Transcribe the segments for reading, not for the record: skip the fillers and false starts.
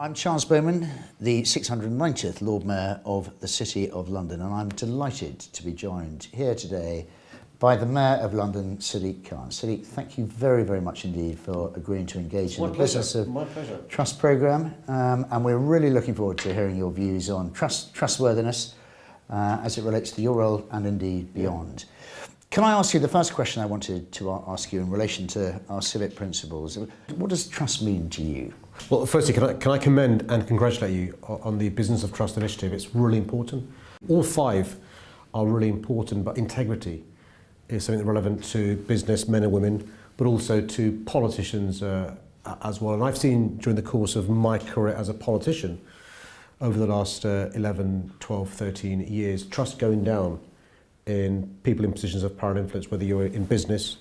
I'm Charles Bowman, the 690th Lord Mayor of the City of London, and I'm delighted to be joined here today by the Mayor of London, Sadiq Khan. Sadiq, thank you very, very much indeed for agreeing to engage in the Business of Trust programme, and we're really looking forward to hearing your views on trustworthiness as it relates to your role and indeed beyond. Can I ask you, the first question I wanted to ask you in relation to our civic principles, what does trust mean to you? Well, firstly, can I commend and congratulate you on the Business of Trust initiative. It's really important. All five are really important, but integrity is something that's relevant to business men and women, but also to politicians as well. And I've seen during the course of my career as a politician over the last 11, 12, 13 years, trust going down in people in positions of power and influence, whether you're in business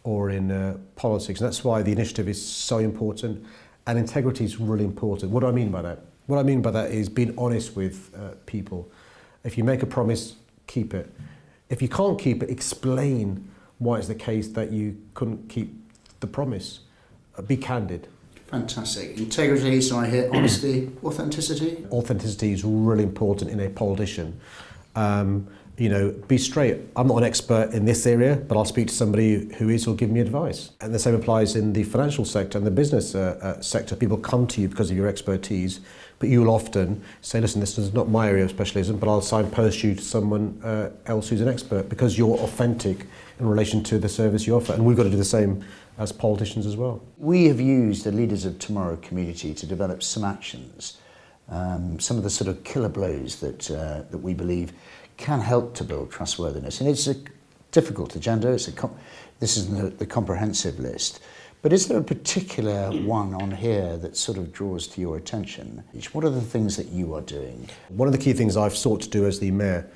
or in politics. And that's why the initiative is so important, and integrity is really important. What do I mean by that? What I mean by that is being honest with people. If you make a promise, keep it. If you can't keep it, explain why it's the case that you couldn't keep the promise. Be candid. Fantastic. Integrity, so I hear honesty, authenticity. Authenticity is really important in a politician. Be straight. I'm not an expert in this area, but I'll speak to somebody who is, who'll give me advice. And the same applies in the financial sector and the business sector. People come to you because of your expertise, but you'll often say, listen, this is not my area of specialism, but I'll signpost you to someone else who's an expert, because you're authentic in relation to the service you offer. And we've got to do the same as politicians as well. We have used the Leaders of Tomorrow community to develop some actions, some of the sort of killer blows that we believe can help to build trustworthiness. And it's a difficult agenda. This isn't the comprehensive list. But is there a particular one on here that sort of draws to your attention? What are the things that you are doing? One of the key things I've sought to do as the Mayor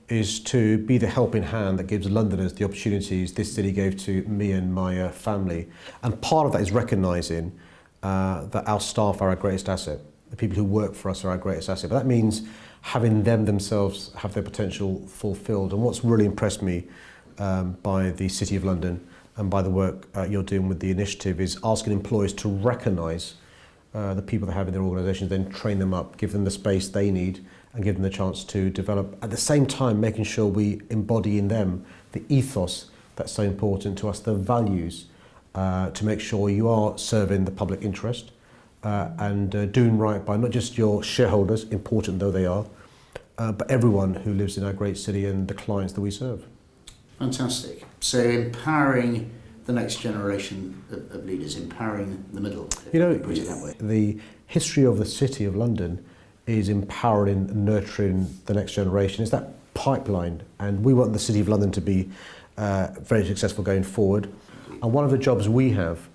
is to be the helping hand that gives Londoners the opportunities this city gave to me and my family. And part of that is recognising that our staff are our greatest asset. The people who work for us are our greatest asset. But that means having them themselves have their potential fulfilled. And what's really impressed me by the City of London and by the work you're doing with the initiative is asking employers to recognise the people they have in their organisations, then train them up, give them the space they need and give them the chance to develop. At the same time, making sure we embody in them the ethos that's so important to us, the values, to make sure you are serving the public interest and doing right by not just your shareholders, important though they are, but everyone who lives in our great city and the clients that we serve. Fantastic. So empowering the next generation of leaders, empowering the middle, if you put it that way. The history of the City of London is empowering and nurturing the next generation. It's that pipeline, and we want the City of London to be very successful going forward. And one of the jobs we have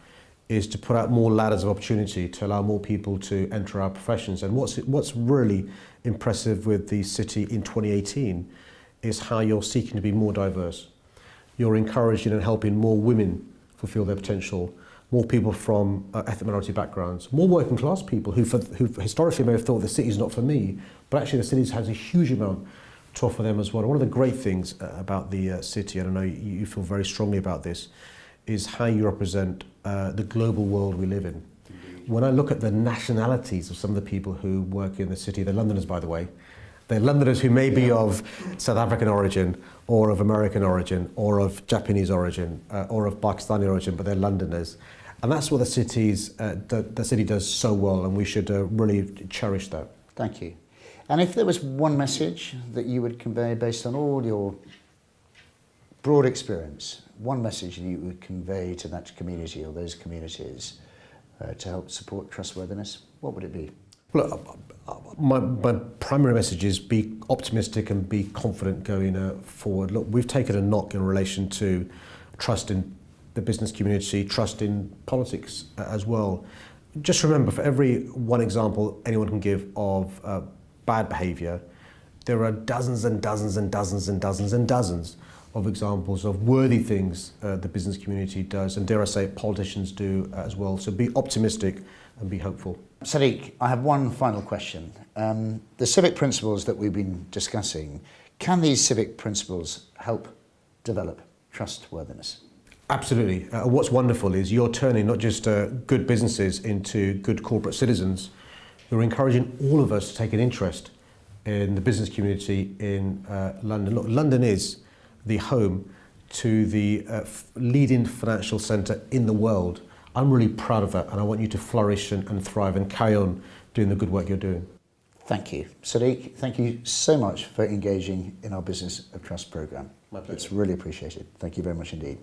is to put out more ladders of opportunity to allow more people to enter our professions. And what's really impressive with the city in 2018 is how you're seeking to be more diverse. You're encouraging and helping more women fulfill their potential, more people from ethnic minority backgrounds, more working class people who historically may have thought the city's not for me, but actually the city has a huge amount to offer them as well. One of the great things about the city, and I know you feel very strongly about this, is how you represent the global world we live in. When I look at the nationalities of some of the people who work in the city, they're Londoners, by the way. They're Londoners who may be of South African origin, or of American origin, or of Japanese origin, or of Pakistani origin, but they're Londoners. And that's what the city does so well, and we should really cherish that. Thank you. And if there was one message that you would convey based on all your broad experience, one message you would convey to that community or those communities to help support trustworthiness, what would it be? Look, my primary message is be optimistic and be confident going forward. Look, we've taken a knock in relation to trust in the business community, trust in politics as well. Just remember, for every one example anyone can give of bad behaviour, there are dozens and dozens and dozens and dozens and dozens of examples of worthy things the business community does, and dare I say politicians do as well. So be optimistic and be hopeful. Sadiq, I have one final question. The civic principles that we've been discussing, can these civic principles help develop trustworthiness? Absolutely. What's wonderful is you're turning not just good businesses into good corporate citizens. You're encouraging all of us to take an interest in the business community in London. Look, London is the home to the leading financial centre in the world. I'm really proud of that, and I want you to flourish and thrive and carry on doing the good work you're doing. Thank you. Sadiq, thank you so much for engaging in our Business of Trust programme. My pleasure. It's really appreciated. Thank you very much indeed.